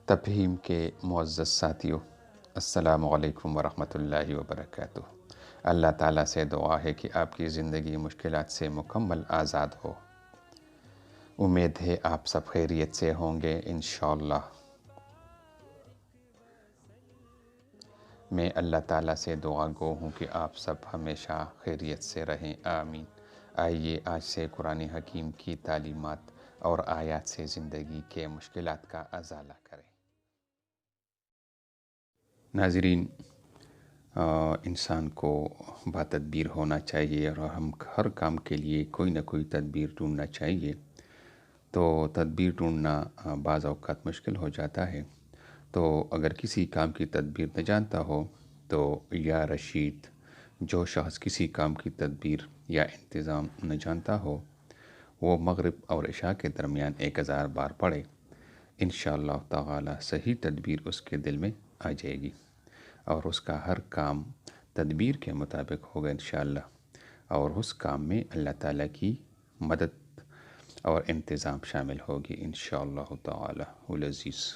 تفہیم کے معزز ساتھیوں، السلام علیکم ورحمۃ اللہ وبرکاتہ۔ اللہ تعالیٰ سے دعا ہے کہ آپ کی زندگی مشکلات سے مکمل آزاد ہو۔ امید ہے آپ سب خیریت سے ہوں گے انشاءاللہ۔ میں اللہ تعالیٰ سے دعا گو ہوں کہ آپ سب ہمیشہ خیریت سے رہیں، آمین۔ آئیے آج سے قرآن حکیم کی تعلیمات اور آیات سے زندگی کے مشکلات کا ازالہ کریں۔ ناظرین، انسان کو باتدبیر ہونا چاہیے اور ہم ہر کام کے لیے کوئی نہ کوئی تدبیر ڈھونڈنا چاہیے۔ تو تدبیر ڈھونڈنا بعض اوقات مشکل ہو جاتا ہے، تو اگر کسی کام کی تدبیر نہ جانتا ہو تو یا رشید، جو شخص کسی کام کی تدبیر یا انتظام نہ جانتا ہو وہ مغرب اور عشاء کے درمیان 1000 بار پڑھے، انشاءاللہ تعالی صحیح تدبیر اس کے دل میں آ جائے گی اور اس کا ہر کام تدبیر کے مطابق ہوگا انشاءاللہ، اور اس کام میں اللہ تعالیٰ کی مدد اور انتظام شامل ہوگی انشاءاللہ تعالی العزیز۔